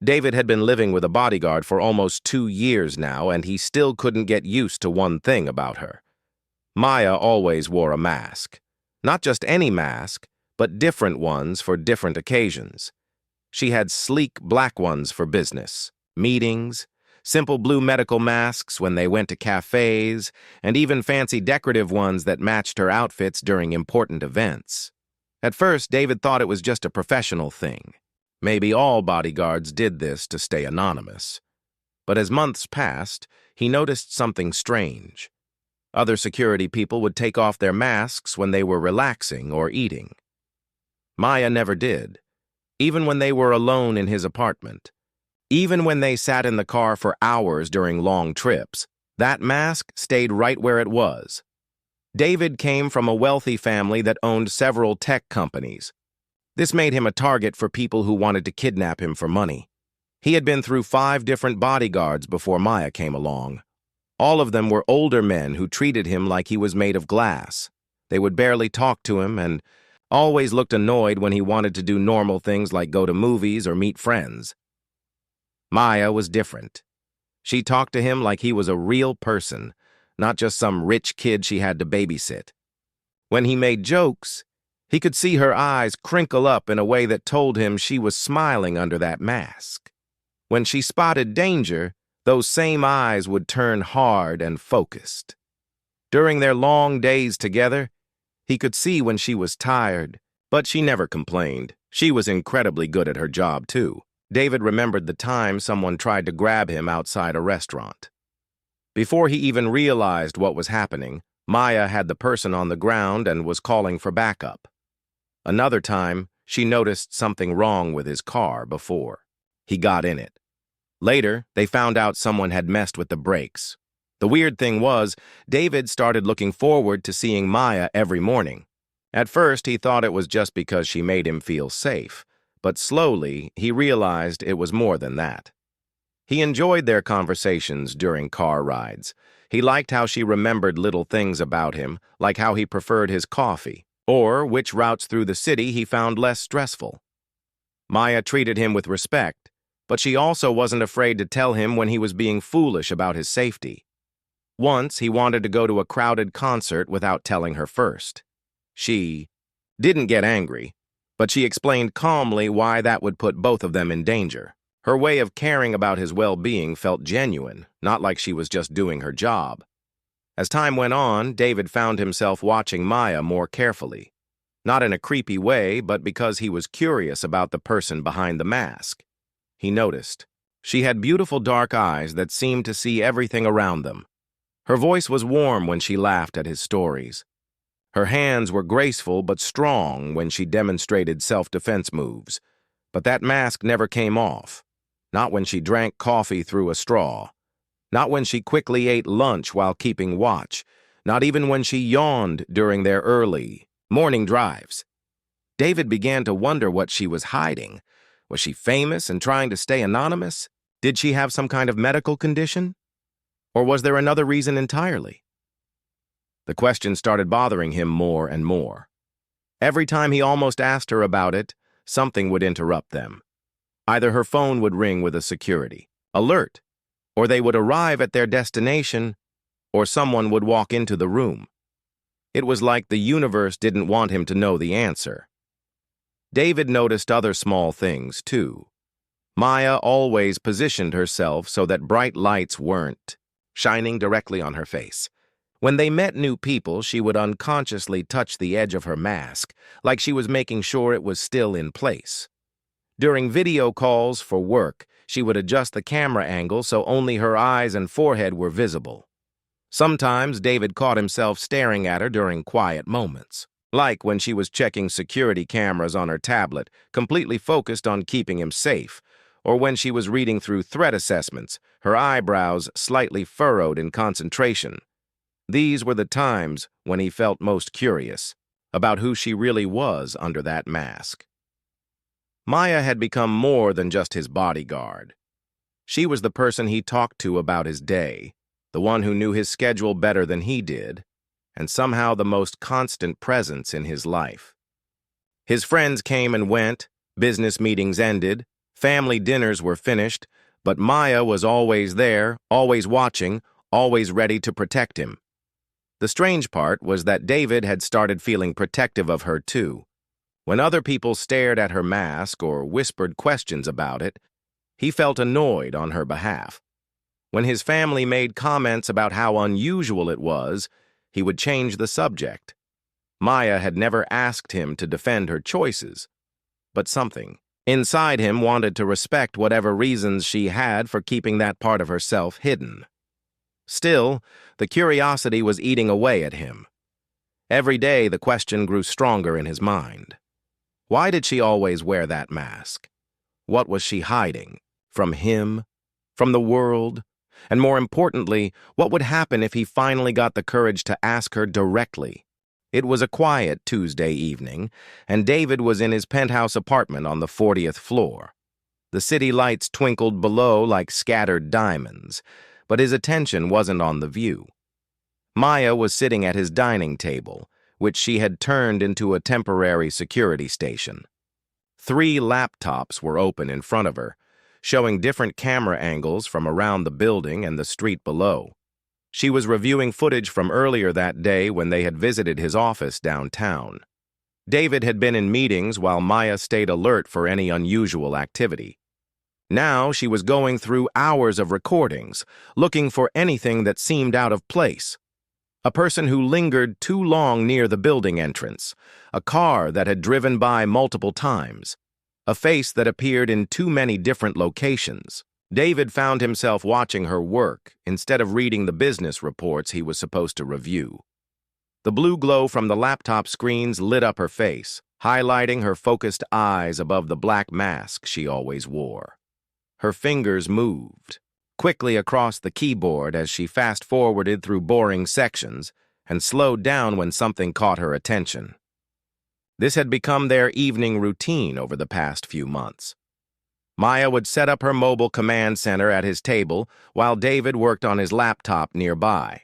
David had been living with a bodyguard for almost 2 years now, and he still couldn't get used to one thing about her. Maya always wore a mask. Not just any mask, but different ones for different occasions. She had sleek black ones for business, meetings, simple blue medical masks when they went to cafes, and even fancy decorative ones that matched her outfits during important events. At first, David thought it was just a professional thing. Maybe all bodyguards did this to stay anonymous. But as months passed, he noticed something strange. Other security people would take off their masks when they were relaxing or eating. Maya never did, even when they were alone in his apartment. Even when they sat in the car for hours during long trips, that mask stayed right where it was. David came from a wealthy family that owned several tech companies. This made him a target for people who wanted to kidnap him for money. He had been through 5 different bodyguards before Maya came along. All of them were older men who treated him like he was made of glass. They would barely talk to him and always looked annoyed when he wanted to do normal things like go to movies or meet friends. Maya was different. She talked to him like he was a real person, not just some rich kid she had to babysit. When he made jokes, he could see her eyes crinkle up in a way that told him she was smiling under that mask. When she spotted danger, those same eyes would turn hard and focused. During their long days together, he could see when she was tired, but she never complained. She was incredibly good at her job, too. David remembered the time someone tried to grab him outside a restaurant. Before he even realized what was happening, Maya had the person on the ground and was calling for backup. Another time, she noticed something wrong with his car before he got in it. Later, they found out someone had messed with the brakes. The weird thing was, David started looking forward to seeing Maya every morning. At first, he thought it was just because she made him feel safe, but slowly, he realized it was more than that. He enjoyed their conversations during car rides. He liked how she remembered little things about him, like how he preferred his coffee, or which routes through the city he found less stressful. Maya treated him with respect, but she also wasn't afraid to tell him when he was being foolish about his safety. Once, he wanted to go to a crowded concert without telling her first. She didn't get angry, but she explained calmly why that would put both of them in danger. Her way of caring about his well-being felt genuine, not like she was just doing her job. As time went on, David found himself watching Maya more carefully. Not in a creepy way, but because he was curious about the person behind the mask. He noticed. She had beautiful dark eyes that seemed to see everything around them. Her voice was warm when she laughed at his stories. Her hands were graceful but strong when she demonstrated self-defense moves. But that mask never came off. Not when she drank coffee through a straw. Not when she quickly ate lunch while keeping watch. Not even when she yawned during their early morning drives. David began to wonder what she was hiding. Was she famous and trying to stay anonymous? Did she have some kind of medical condition? Or was there another reason entirely? The question started bothering him more and more. Every time he almost asked her about it, something would interrupt them. Either her phone would ring with a security alert, or they would arrive at their destination, or someone would walk into the room. It was like the universe didn't want him to know the answer. David noticed other small things, too. Maya always positioned herself so that bright lights weren't shining directly on her face. When they met new people, she would unconsciously touch the edge of her mask, like she was making sure it was still in place. During video calls for work, she would adjust the camera angle so only her eyes and forehead were visible. Sometimes David caught himself staring at her during quiet moments, like when she was checking security cameras on her tablet, completely focused on keeping him safe, or when she was reading through threat assessments, her eyebrows slightly furrowed in concentration. These were the times when he felt most curious about who she really was under that mask. Maya had become more than just his bodyguard. She was the person he talked to about his day, the one who knew his schedule better than he did, and somehow the most constant presence in his life. His friends came and went, business meetings ended, Family dinners were finished, but Maya was always there, always watching, always ready to protect him. The strange part was that David had started feeling protective of her too. When other people stared at her mask or whispered questions about it, he felt annoyed on her behalf. When his family made comments about how unusual it was, he would change the subject. Maya had never asked him to defend her choices, but something inside him wanted to respect whatever reasons she had for keeping that part of herself hidden. Still, the curiosity was eating away at him. Every day, the question grew stronger in his mind. Why did she always wear that mask? What was she hiding? From him? From the world? And more importantly, what would happen if he finally got the courage to ask her directly? It was a quiet Tuesday evening, and David was in his penthouse apartment on the 40th floor. The city lights twinkled below like scattered diamonds, but his attention wasn't on the view. Maya was sitting at his dining table, which she had turned into a temporary security station. 3 laptops were open in front of her, showing different camera angles from around the building and the street below. She was reviewing footage from earlier that day when they had visited his office downtown. David had been in meetings while Maya stayed alert for any unusual activity. Now she was going through hours of recordings, looking for anything that seemed out of place. A person who lingered too long near the building entrance, a car that had driven by multiple times, a face that appeared in too many different locations. David found himself watching her work instead of reading the business reports he was supposed to review. The blue glow from the laptop screens lit up her face, highlighting her focused eyes above the black mask she always wore. Her fingers moved quickly across the keyboard as she fast-forwarded through boring sections and slowed down when something caught her attention. This had become their evening routine over the past few months. Maya would set up her mobile command center at his table while David worked on his laptop nearby.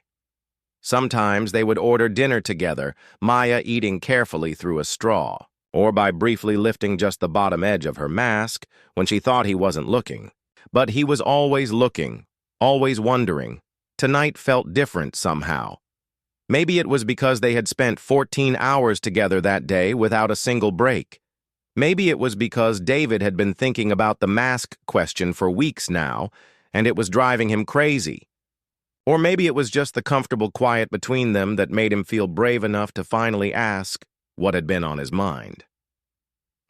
Sometimes they would order dinner together, Maya eating carefully through a straw, or by briefly lifting just the bottom edge of her mask when she thought he wasn't looking. But he was always looking, always wondering. Tonight felt different somehow. Maybe it was because they had spent 14 hours together that day without a single break. Maybe it was because David had been thinking about the mask question for weeks now, and it was driving him crazy. Or maybe it was just the comfortable quiet between them that made him feel brave enough to finally ask what had been on his mind.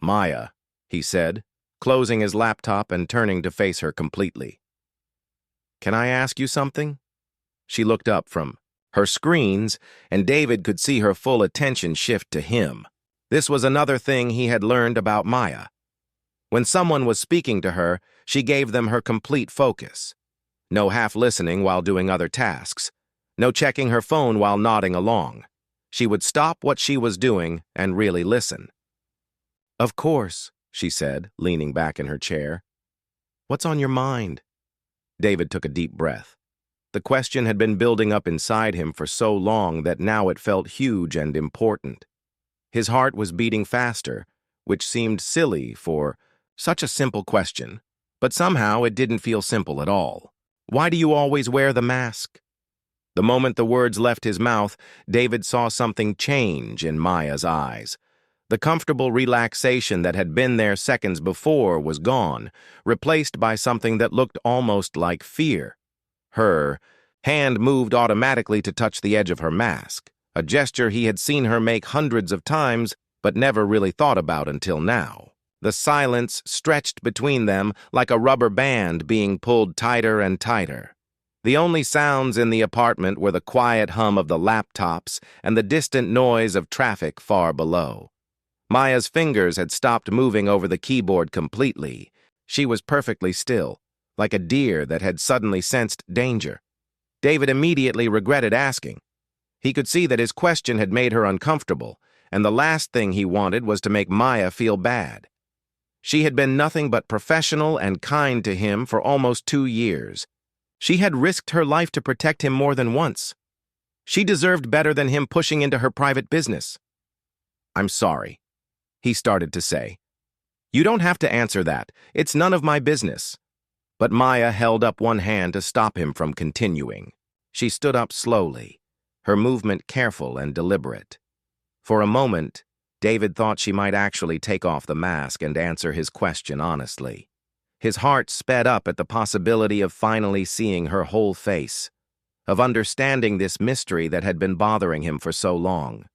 "Maya," he said, closing his laptop and turning to face her completely. "Can I ask you something?" She looked up from her screens, and David could see her full attention shift to him. This was another thing he had learned about Maya. When someone was speaking to her, she gave them her complete focus. No half-listening while doing other tasks. No checking her phone while nodding along. She would stop what she was doing and really listen. "Of course," she said, leaning back in her chair. "What's on your mind?" David took a deep breath. The question had been building up inside him for so long that now it felt huge and important. His heart was beating faster, which seemed silly for such a simple question, but somehow it didn't feel simple at all. "Why do you always wear the mask?" The moment the words left his mouth, David saw something change in Maya's eyes. The comfortable relaxation that had been there seconds before was gone, replaced by something that looked almost like fear. Her hand moved automatically to touch the edge of her mask, a gesture he had seen her make hundreds of times but never really thought about until now. The silence stretched between them like a rubber band being pulled tighter and tighter. The only sounds in the apartment were the quiet hum of the laptops and the distant noise of traffic far below. Maya's fingers had stopped moving over the keyboard completely. She was perfectly still, like a deer that had suddenly sensed danger. David immediately regretted asking. He could see that his question had made her uncomfortable, and the last thing he wanted was to make Maya feel bad. She had been nothing but professional and kind to him for almost 2 years. She had risked her life to protect him more than once. She deserved better than him pushing into her private business. "I'm sorry," he started to say. You don't have to answer that. It's none of my business. But Maya held up one hand to stop him from continuing. She stood up slowly, her movement careful and deliberate. For a moment, David thought she might actually take off the mask and answer his question honestly. His heart sped up at the possibility of finally seeing her whole face, of understanding this mystery that had been bothering him for so long.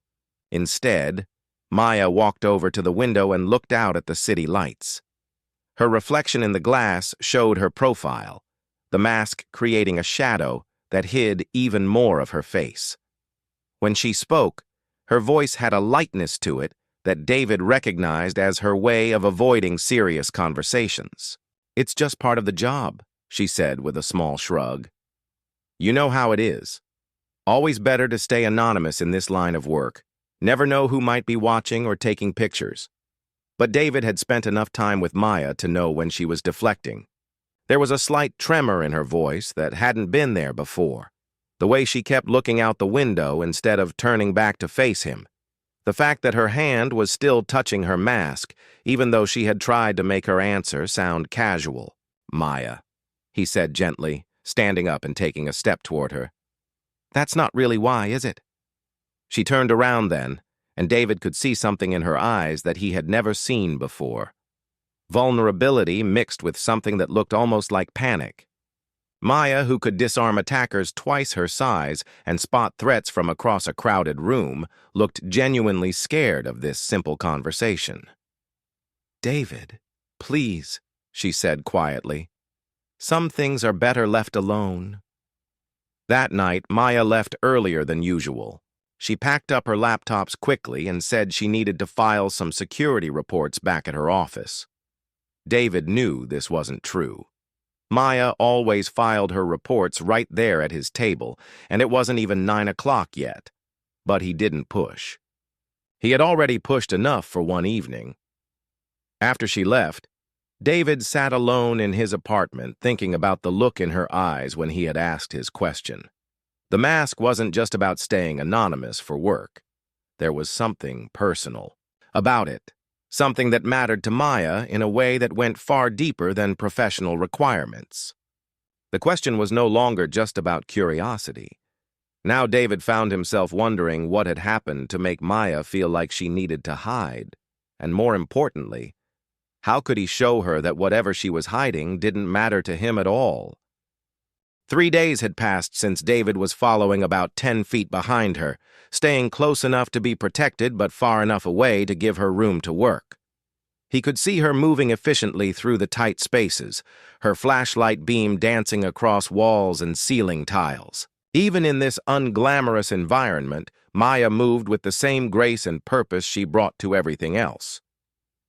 Instead, Maya walked over to the window and looked out at the city lights. Her reflection in the glass showed her profile, the mask creating a shadow that hid even more of her face. When she spoke, her voice had a lightness to it that David recognized as her way of avoiding serious conversations. "It's just part of the job," she said with a small shrug. "You know how it is. Always better to stay anonymous in this line of work. Never know who might be watching or taking pictures." But David had spent enough time with Maya to know when she was deflecting. There was a slight tremor in her voice that hadn't been there before. The way she kept looking out the window instead of turning back to face him. The fact that her hand was still touching her mask, even though she had tried to make her answer sound casual. "Maya," he said gently, standing up and taking a step toward her. "That's not really why, is it?" She turned around then, and David could see something in her eyes that he had never seen before. Vulnerability mixed with something that looked almost like panic. Maya, who could disarm attackers twice her size and spot threats from across a crowded room, looked genuinely scared of this simple conversation. "David, please," she said quietly. "Some things are better left alone." That night, Maya left earlier than usual. She packed up her laptops quickly and said she needed to file some security reports back at her office. David knew this wasn't true. Maya always filed her reports right there at his table, and it wasn't even 9 o'clock yet. But he didn't push. He had already pushed enough for one evening. After she left, David sat alone in his apartment thinking about the look in her eyes when he had asked his question. The mask wasn't just about staying anonymous for work. There was something personal about it. Something that mattered to Maya in a way that went far deeper than professional requirements. The question was no longer just about curiosity. Now David found himself wondering what had happened to make Maya feel like she needed to hide. And more importantly, how could he show her that whatever she was hiding didn't matter to him at all? 3 days had passed since David was following about 10 feet behind her, staying close enough to be protected but far enough away to give her room to work. He could see her moving efficiently through the tight spaces, her flashlight beam dancing across walls and ceiling tiles. Even in this unglamorous environment, Maya moved with the same grace and purpose she brought to everything else.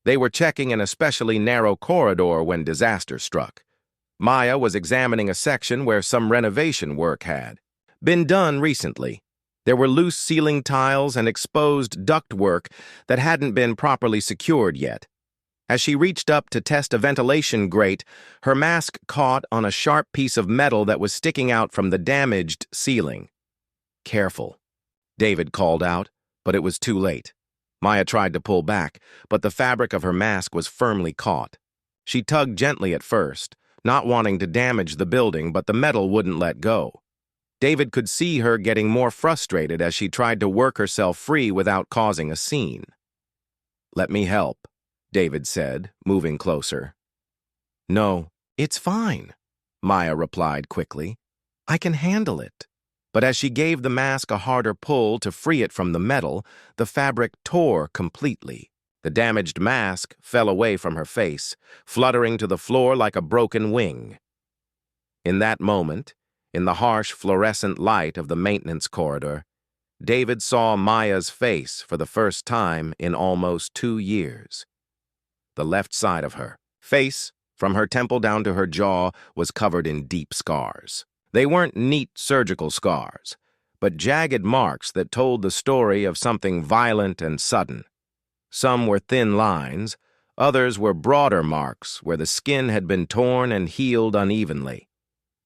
They were checking an especially narrow corridor when disaster struck. Maya was examining a section where some renovation work had been done recently. There were loose ceiling tiles and exposed ductwork that hadn't been properly secured yet. As she reached up to test a ventilation grate, her mask caught on a sharp piece of metal that was sticking out from the damaged ceiling. "Careful," David called out, but it was too late. Maya tried to pull back, but the fabric of her mask was firmly caught. She tugged gently at first, not wanting to damage the building, but the metal wouldn't let go. David could see her getting more frustrated as she tried to work herself free without causing a scene. "Let me help," David said, moving closer. "No, it's fine," Maya replied quickly. "I can handle it." But as she gave the mask a harder pull to free it from the metal, the fabric tore completely. The damaged mask fell away from her face, fluttering to the floor like a broken wing. In that moment, in the harsh fluorescent light of the maintenance corridor, David saw Maya's face for the first time in almost 2 years. The left side of her face, from her temple down to her jaw, was covered in deep scars. They weren't neat surgical scars, but jagged marks that told the story of something violent and sudden. Some were thin lines, others were broader marks where the skin had been torn and healed unevenly.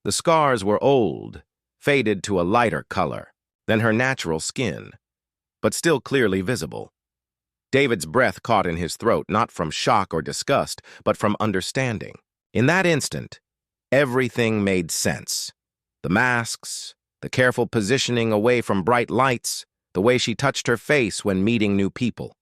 The scars were old, faded to a lighter color than her natural skin, but still clearly visible. David's breath caught in his throat, not from shock or disgust, but from understanding. In that instant, everything made sense. The masks, the careful positioning away from bright lights, the way she touched her face when meeting new people.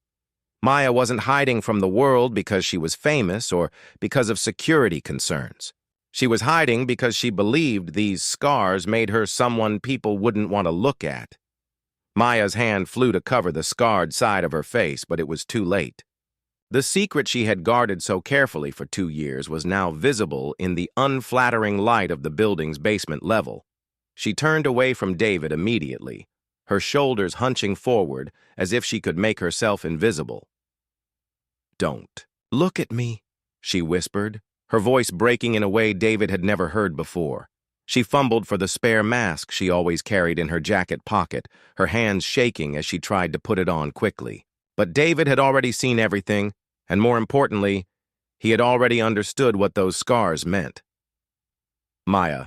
Maya wasn't hiding from the world because she was famous or because of security concerns. She was hiding because she believed these scars made her someone people wouldn't want to look at. Maya's hand flew to cover the scarred side of her face, but it was too late. The secret she had guarded so carefully for 2 years was now visible in the unflattering light of the building's basement level. She turned away from David immediately, her shoulders hunching forward as if she could make herself invisible. "Don't look at me," she whispered, her voice breaking in a way David had never heard before. She fumbled for the spare mask she always carried in her jacket pocket, her hands shaking as she tried to put it on quickly. But David had already seen everything, and more importantly, he had already understood what those scars meant. "Maya,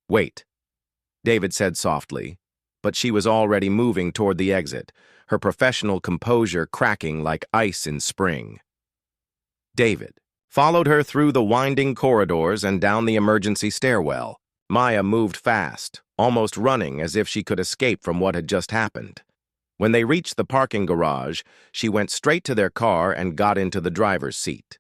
wait," David said softly, but she was already moving toward the exit, her professional composure cracking like ice in spring. David followed her through the winding corridors and down the emergency stairwell. Maya moved fast, almost running as if she could escape from what had just happened. When they reached the parking garage, she went straight to their car and got into the driver's seat.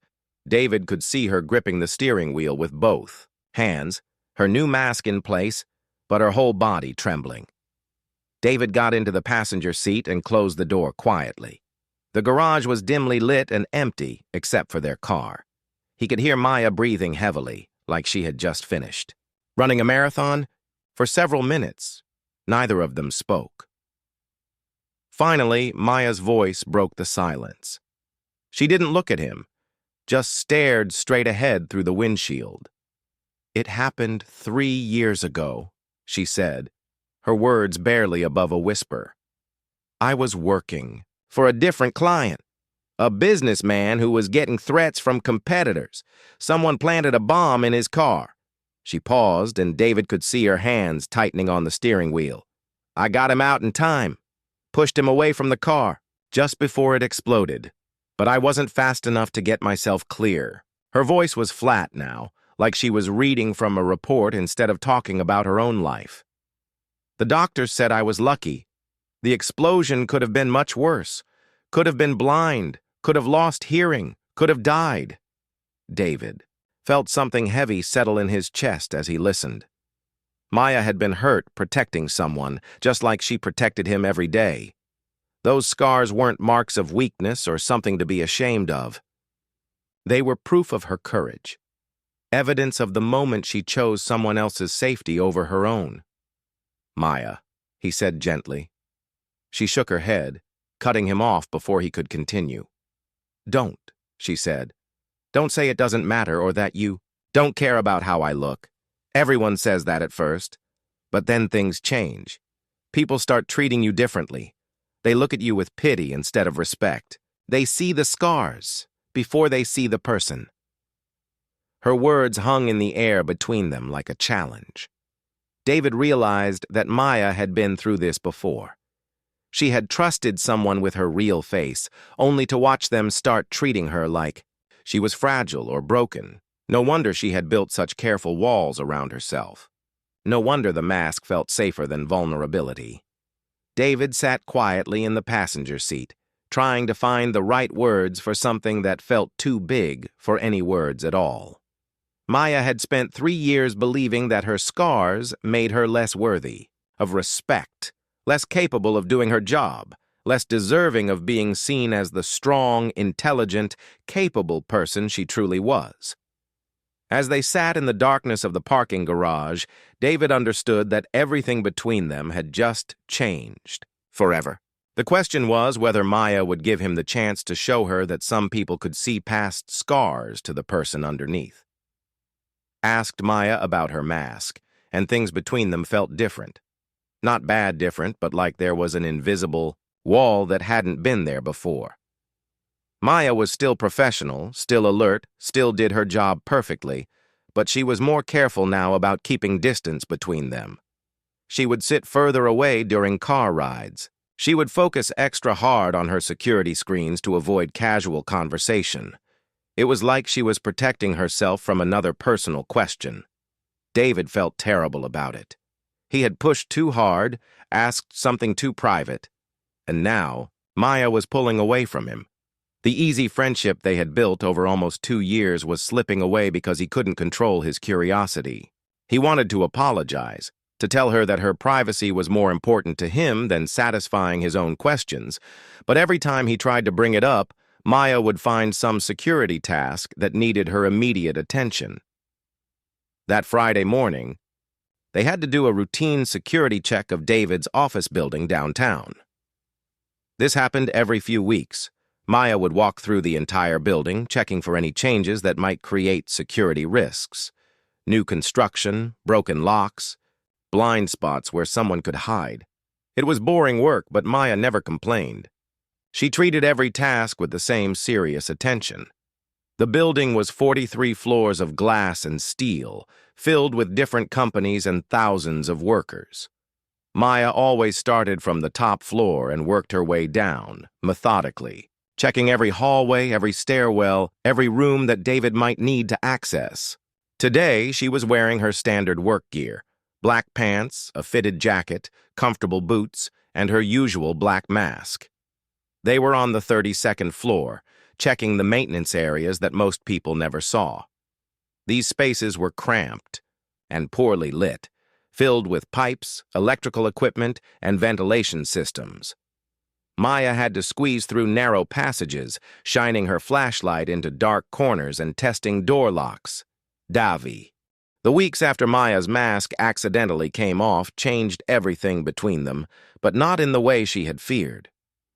David could see her gripping the steering wheel with both hands, her new mask in place, but her whole body trembling. David got into the passenger seat and closed the door quietly. The garage was dimly lit and empty except for their car. He could hear Maya breathing heavily, like she had just finished. Running a marathon? For several minutes, neither of them spoke. Finally, Maya's voice broke the silence. She didn't look at him, just stared straight ahead through the windshield. "It happened 3 years ago," she said, her words barely above a whisper. "I was working for a different client, a businessman who was getting threats from competitors. Someone planted a bomb in his car." She paused, and David could see her hands tightening on the steering wheel. "I got him out in time, pushed him away from the car, just before it exploded. But I wasn't fast enough to get myself clear." Her voice was flat now, like she was reading from a report instead of talking about her own life. "The doctors said I was lucky. The explosion could have been much worse. Could have been blind, could have lost hearing, could have died." David felt something heavy settle in his chest as he listened. Maya had been hurt protecting someone, just like she protected him every day. Those scars weren't marks of weakness or something to be ashamed of. They were proof of her courage, evidence of the moment she chose someone else's safety over her own. "Maya," he said gently. She shook her head, cutting him off before he could continue. "Don't," she said. "Don't say it doesn't matter or that you don't care about how I look. Everyone says that at first. But then things change. People start treating you differently. They look at you with pity instead of respect. They see the scars before they see the person." Her words hung in the air between them like a challenge. David realized that Maya had been through this before. She had trusted someone with her real face, only to watch them start treating her like she was fragile or broken. No wonder she had built such careful walls around herself. No wonder the mask felt safer than vulnerability. David sat quietly in the passenger seat, trying to find the right words for something that felt too big for any words at all. Maya had spent 3 years believing that her scars made her less worthy of respect, less capable of doing her job, less deserving of being seen as the strong, intelligent, capable person she truly was. As they sat in the darkness of the parking garage, David understood that everything between them had just changed forever. The question was whether Maya would give him the chance to show her that some people could see past scars to the person underneath. Asked Maya about her mask, and things between them felt different. Not bad different, but like there was an invisible wall that hadn't been there before. Maya was still professional, still alert, still did her job perfectly, but she was more careful now about keeping distance between them. She would sit further away during car rides. She would focus extra hard on her security screens to avoid casual conversation. It was like she was protecting herself from another personal question. David felt terrible about it. He had pushed too hard, asked something too private, and now Maya was pulling away from him. The easy friendship they had built over almost 2 years was slipping away because he couldn't control his curiosity. He wanted to apologize, to tell her that her privacy was more important to him than satisfying his own questions, but every time he tried to bring it up, Maya would find some security task that needed her immediate attention. That Friday morning, they had to do a routine security check of David's office building downtown. This happened every few weeks. Maya would walk through the entire building, checking for any changes that might create security risks. New construction, broken locks, blind spots where someone could hide. It was boring work, but Maya never complained. She treated every task with the same serious attention. The building was 43 floors of glass and steel, filled with different companies and thousands of workers. Maya always started from the top floor and worked her way down, methodically, checking every hallway, every stairwell, every room that David might need to access. Today, she was wearing her standard work gear: black pants, a fitted jacket, comfortable boots, and her usual black mask. They were on the 32nd floor, checking the maintenance areas that most people never saw. These spaces were cramped and poorly lit, filled with pipes, electrical equipment, and ventilation systems. Maya had to squeeze through narrow passages, shining her flashlight into dark corners and testing door locks. Davi. The weeks after Maya's mask accidentally came off changed everything between them, but not in the way she had feared.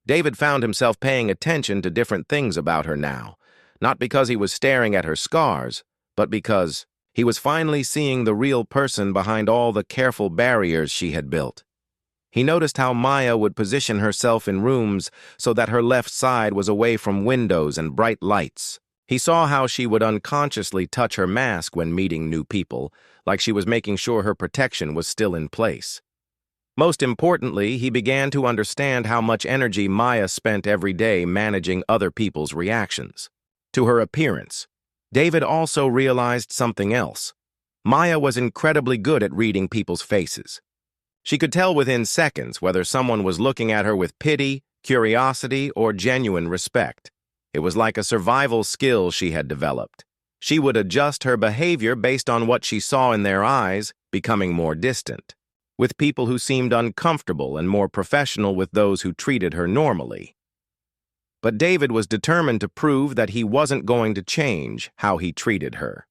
David found himself paying attention to different things about her now, not because he was staring at her scars, but because he was finally seeing the real person behind all the careful barriers she had built. He noticed how Maya would position herself in rooms so that her left side was away from windows and bright lights. He saw how she would unconsciously touch her mask when meeting new people, like she was making sure her protection was still in place. Most importantly, he began to understand how much energy Maya spent every day managing other people's reactions to her appearance. David also realized something else. Maya was incredibly good at reading people's faces. She could tell within seconds whether someone was looking at her with pity, curiosity, or genuine respect. It was like a survival skill she had developed. She would adjust her behavior based on what she saw in their eyes, becoming more distant, with people who seemed uncomfortable and more professional with those who treated her normally. But David was determined to prove that he wasn't going to change how he treated her.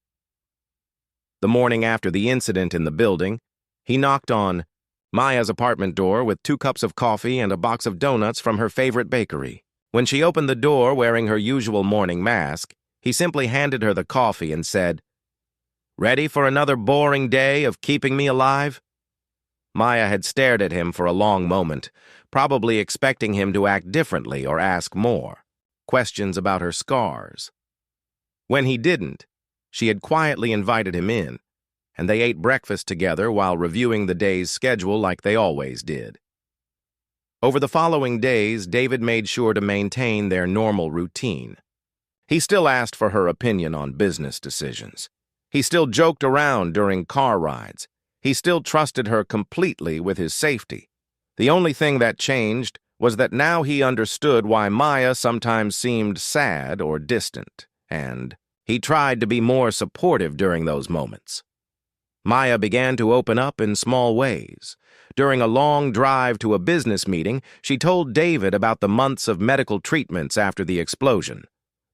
The morning after the incident in the building, he knocked on Maya's apartment door with 2 cups of coffee and a box of donuts from her favorite bakery. When she opened the door wearing her usual morning mask, he simply handed her the coffee and said, "Ready for another boring day of keeping me alive?" Maya had stared at him for a long moment, probably expecting him to act differently or ask more questions about her scars. When he didn't, she had quietly invited him in, and they ate breakfast together while reviewing the day's schedule like they always did. Over the following days, David made sure to maintain their normal routine. He still asked for her opinion on business decisions. He still joked around during car rides. He still trusted her completely with his safety. The only thing that changed was that now he understood why Maya sometimes seemed sad or distant, and he tried to be more supportive during those moments. Maya began to open up in small ways. During a long drive to a business meeting, she told David about the months of medical treatments after the explosion,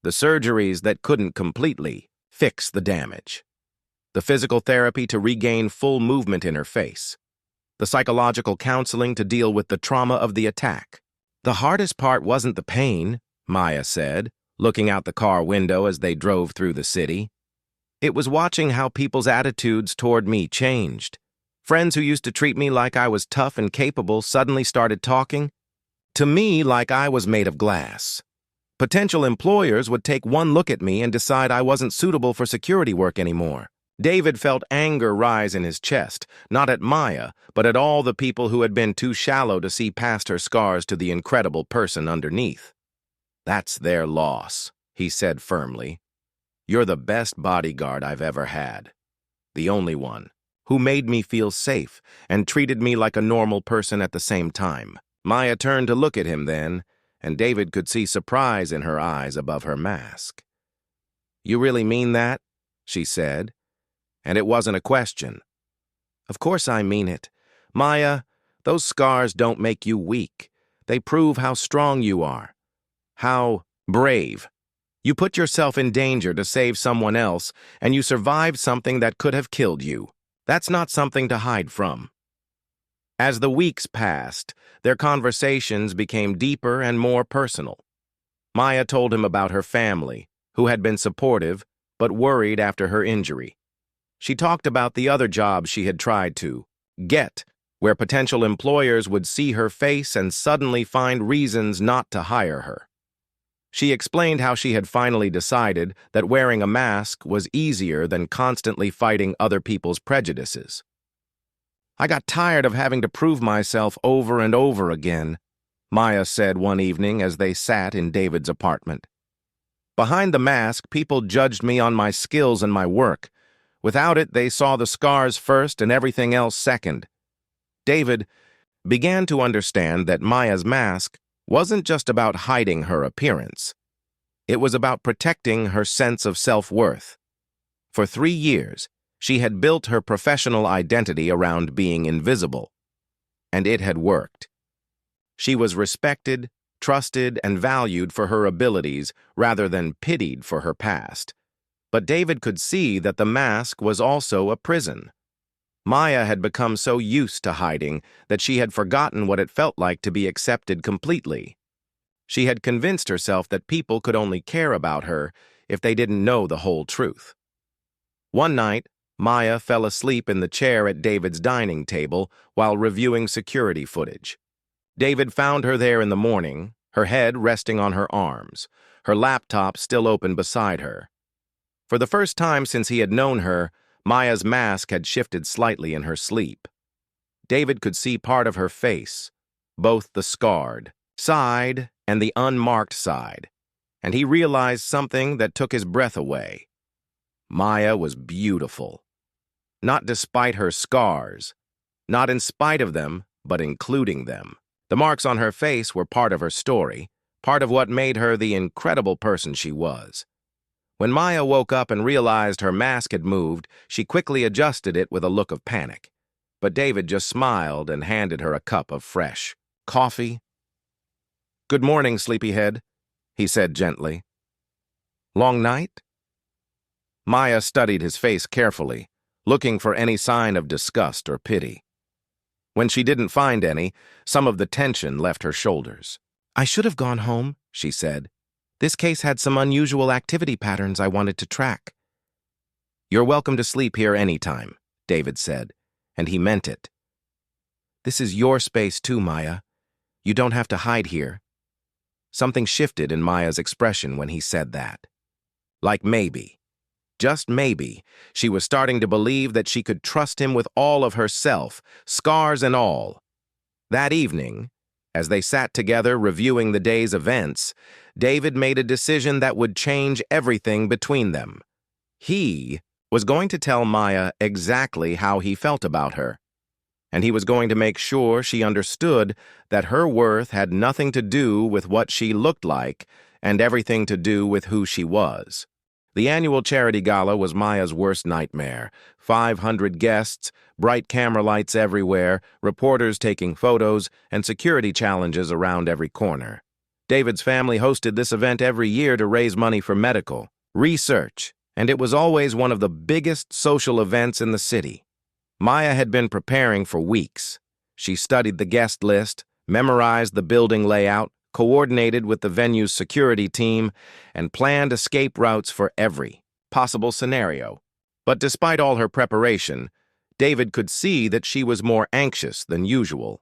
the surgeries that couldn't completely fix the damage, the physical therapy to regain full movement in her face, the psychological counseling to deal with the trauma of the attack. "The hardest part wasn't the pain," Maya said, looking out the car window as they drove through the city. "It was watching how people's attitudes toward me changed. Friends who used to treat me like I was tough and capable suddenly started talking to me like I was made of glass. Potential employers would take one look at me and decide I wasn't suitable for security work anymore. David felt anger rise in his chest, not at Maya, but at all the people who had been too shallow to see past her scars to the incredible person underneath. "That's their loss," he said firmly. "You're the best bodyguard I've ever had. The only one, who made me feel safe and treated me like a normal person at the same time." Maya turned to look at him then, and David could see surprise in her eyes above her mask. "You really mean that?" she said, and it wasn't a question. "Of course I mean it. Maya, those scars don't make you weak. They prove how strong you are. How brave. You put yourself in danger to save someone else, and you survived something that could have killed you. That's not something to hide from." As the weeks passed, their conversations became deeper and more personal. Maya told him about her family, who had been supportive but worried after her injury. She talked about the other jobs she had tried to get, where potential employers would see her face and suddenly find reasons not to hire her. She explained how she had finally decided that wearing a mask was easier than constantly fighting other people's prejudices. "I got tired of having to prove myself over and over again," Maya said one evening as they sat in David's apartment. "Behind the mask, people judged me on my skills and my work. Without it, they saw the scars first and everything else second." David began to understand that Maya's mask wasn't just about hiding her appearance. It was about protecting her sense of self-worth. For 3 years, she had built her professional identity around being invisible, and it had worked. She was respected, trusted, and valued for her abilities rather than pitied for her past. But David could see that the mask was also a prison. Maya had become so used to hiding that she had forgotten what it felt like to be accepted completely. She had convinced herself that people could only care about her if they didn't know the whole truth. One night, Maya fell asleep in the chair at David's dining table while reviewing security footage. David found her there in the morning, her head resting on her arms, her laptop still open beside her. For the first time since he had known her, Maya's mask had shifted slightly in her sleep. David could see part of her face, both the scarred side and the unmarked side, and he realized something that took his breath away. Maya was beautiful. Not despite her scars, not in spite of them, but including them. The marks on her face were part of her story, part of what made her the incredible person she was. When Maya woke up and realized her mask had moved, she quickly adjusted it with a look of panic. But David just smiled and handed her a cup of fresh coffee. "Good morning, sleepyhead," he said gently. "Long night?" Maya studied his face carefully, looking for any sign of disgust or pity. When she didn't find any, some of the tension left her shoulders. "I should have gone home," she said. "This case had some unusual activity patterns I wanted to track." "You're welcome to sleep here anytime," David said, and he meant it. "This is your space too, Maya. You don't have to hide here." Something shifted in Maya's expression when he said that. Like maybe, just maybe, she was starting to believe that she could trust him with all of herself, scars and all. That evening, as they sat together reviewing the day's events, David made a decision that would change everything between them. He was going to tell Maya exactly how he felt about her, and he was going to make sure she understood that her worth had nothing to do with what she looked like and everything to do with who she was. The annual charity gala was Maya's worst nightmare. 500 guests, bright camera lights everywhere, reporters taking photos, and security challenges around every corner. David's family hosted this event every year to raise money for medical research, and it was always one of the biggest social events in the city. Maya had been preparing for weeks. She studied the guest list, memorized the building layout, coordinated with the venue's security team, and planned escape routes for every possible scenario. But despite all her preparation, David could see that she was more anxious than usual.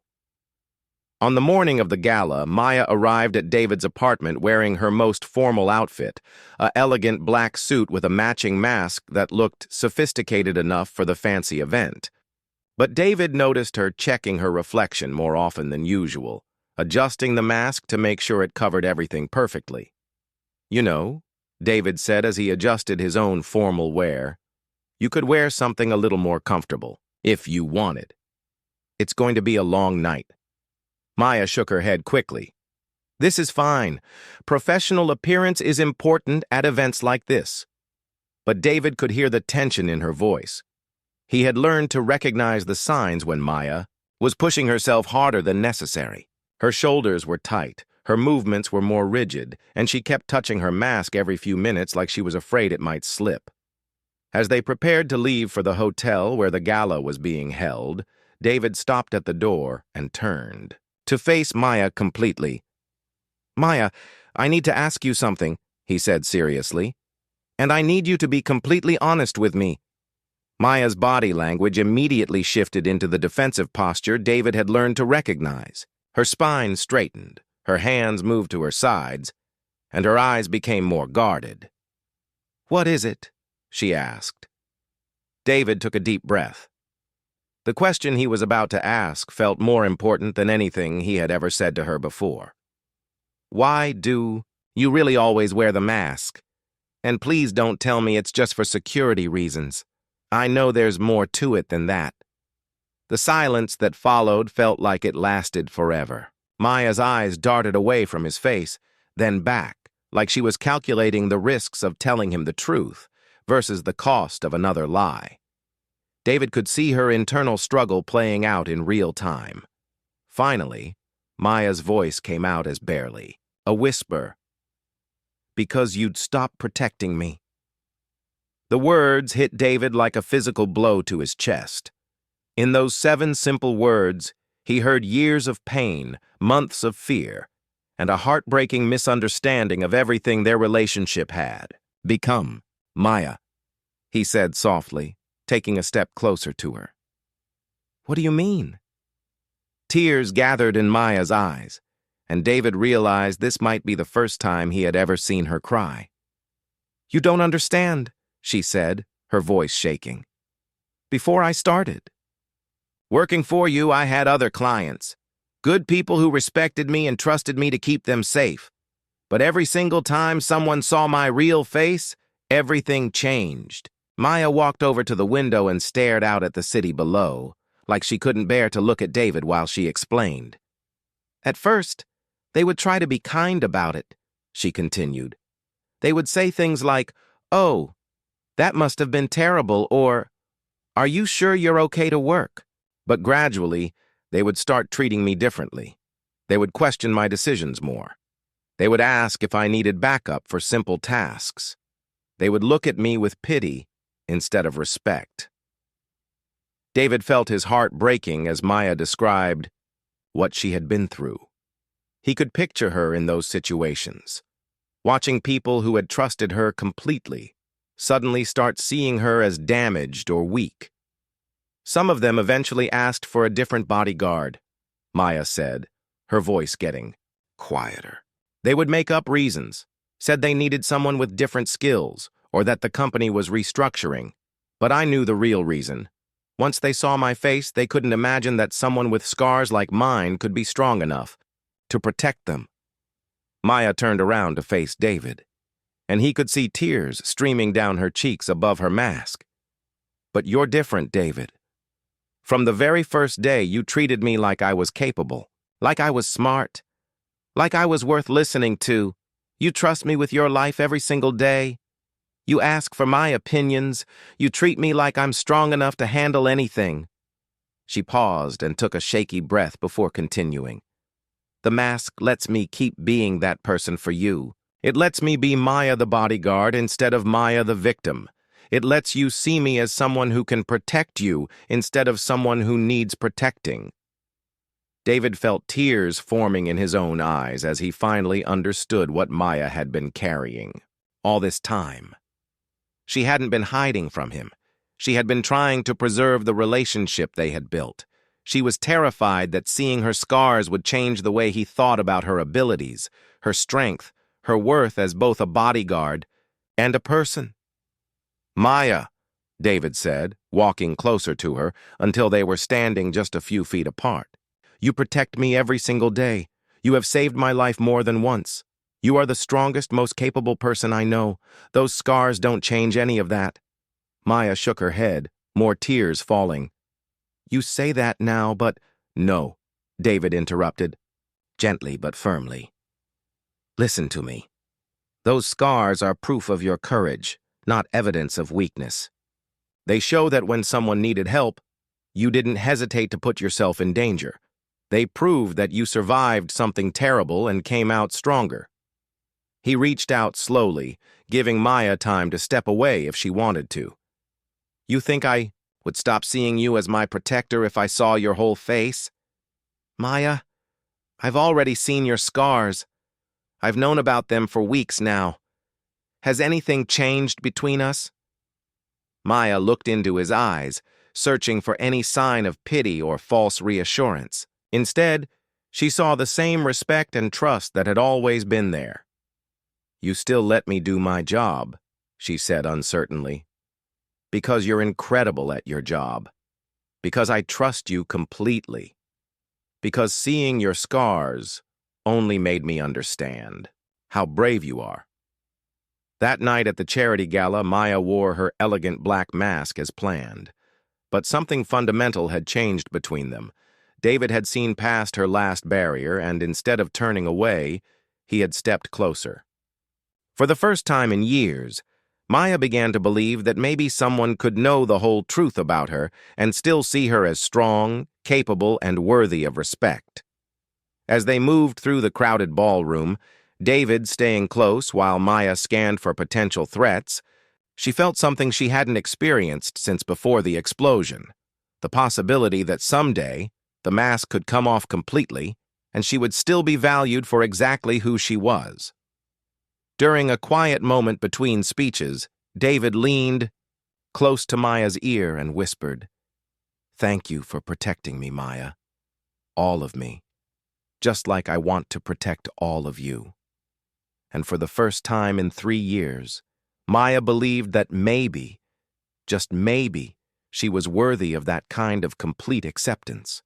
On the morning of the gala, Maya arrived at David's apartment wearing her most formal outfit, a elegant black suit with a matching mask that looked sophisticated enough for the fancy event. But David noticed her checking her reflection more often than usual, adjusting the mask to make sure it covered everything perfectly. "You know," David said as he adjusted his own formal wear, "you could wear something a little more comfortable, if you wanted. It's going to be a long night." Maya shook her head quickly. "This is fine. Professional appearance is important at events like this." But David could hear the tension in her voice. He had learned to recognize the signs when Maya was pushing herself harder than necessary. Her shoulders were tight, her movements were more rigid, and she kept touching her mask every few minutes like she was afraid it might slip. As they prepared to leave for the hotel where the gala was being held, David stopped at the door and turned to face Maya completely. "Maya, I need to ask you something," he said seriously. "And I need you to be completely honest with me." Maya's body language immediately shifted into the defensive posture David had learned to recognize. Her spine straightened, her hands moved to her sides, and her eyes became more guarded. "What is it?" she asked. David took a deep breath. The question he was about to ask felt more important than anything he had ever said to her before. "Why do you really always wear the mask? And please don't tell me it's just for security reasons. I know there's more to it than that." The silence that followed felt like it lasted forever. Maya's eyes darted away from his face, then back, like she was calculating the risks of telling him the truth versus the cost of another lie. David could see her internal struggle playing out in real time. Finally, Maya's voice came out as barely a whisper. "Because you'd stop protecting me." The words hit David like a physical blow to his chest. In those 7 simple words, he heard years of pain, months of fear, and a heartbreaking misunderstanding of everything their relationship had become. "Maya," he said softly, taking a step closer to her. "What do you mean?" Tears gathered in Maya's eyes, and David realized this might be the first time he had ever seen her cry. "You don't understand," she said, her voice shaking. "Before I started working for you, I had other clients, good people who respected me and trusted me to keep them safe. But every single time someone saw my real face, everything changed." Maya walked over to the window and stared out at the city below, like she couldn't bear to look at David while she explained. "At first, they would try to be kind about it," she continued. "They would say things like, 'Oh, that must have been terrible,' or 'Are you sure you're okay to work?' But gradually, they would start treating me differently. They would question my decisions more. They would ask if I needed backup for simple tasks. They would look at me with pity instead of respect." David felt his heart breaking as Maya described what she had been through. He could picture her in those situations, watching people who had trusted her completely suddenly start seeing her as damaged or weak. Some of them eventually asked for a different bodyguard, Maya said, her voice getting quieter. They would make up reasons, said they needed someone with different skills, or that the company was restructuring. But I knew the real reason. Once they saw my face, they couldn't imagine that someone with scars like mine could be strong enough to protect them. Maya turned around to face David, and he could see tears streaming down her cheeks above her mask. "But you're different, David. From the very first day, you treated me like I was capable, like I was smart, like I was worth listening to. You trust me with your life every single day. You ask for my opinions. You treat me like I'm strong enough to handle anything." She paused and took a shaky breath before continuing. "The mask lets me keep being that person for you. It lets me be Maya the bodyguard instead of Maya the victim. It lets you see me as someone who can protect you instead of someone who needs protecting." David felt tears forming in his own eyes as he finally understood what Maya had been carrying all this time. She hadn't been hiding from him. She had been trying to preserve the relationship they had built. She was terrified that seeing her scars would change the way he thought about her abilities, her strength, her worth as both a bodyguard and a person. "Maya," David said, walking closer to her until they were standing just a few feet apart. "You protect me every single day. You have saved my life more than once. You are the strongest, most capable person I know. Those scars don't change any of that." Maya shook her head, more tears falling. "You say that now, but—" "No," David interrupted, gently but firmly. "Listen to me. Those scars are proof of your courage, not evidence of weakness. They show that when someone needed help, you didn't hesitate to put yourself in danger. They prove that you survived something terrible and came out stronger." He reached out slowly, giving Maya time to step away if she wanted to. "You think I would stop seeing you as my protector if I saw your whole face? Maya, I've already seen your scars. I've known about them for weeks now. Has anything changed between us?" Maya looked into his eyes, searching for any sign of pity or false reassurance. Instead, she saw the same respect and trust that had always been there. "You still let me do my job," she said uncertainly. "Because you're incredible at your job. Because I trust you completely. Because seeing your scars only made me understand how brave you are." That night at the charity gala, Maya wore her elegant black mask as planned. But something fundamental had changed between them. David had seen past her last barrier, and instead of turning away, he had stepped closer. For the first time in years, Maya began to believe that maybe someone could know the whole truth about her and still see her as strong, capable, and worthy of respect. As they moved through the crowded ballroom, David staying close while Maya scanned for potential threats, she felt something she hadn't experienced since before the explosion. The possibility that someday the mask could come off completely and she would still be valued for exactly who she was. During a quiet moment between speeches, David leaned close to Maya's ear and whispered, "Thank you for protecting me, Maya. All of me. Just like I want to protect all of you." And for the first time in 3 years, Maya believed that maybe, just maybe, she was worthy of that kind of complete acceptance.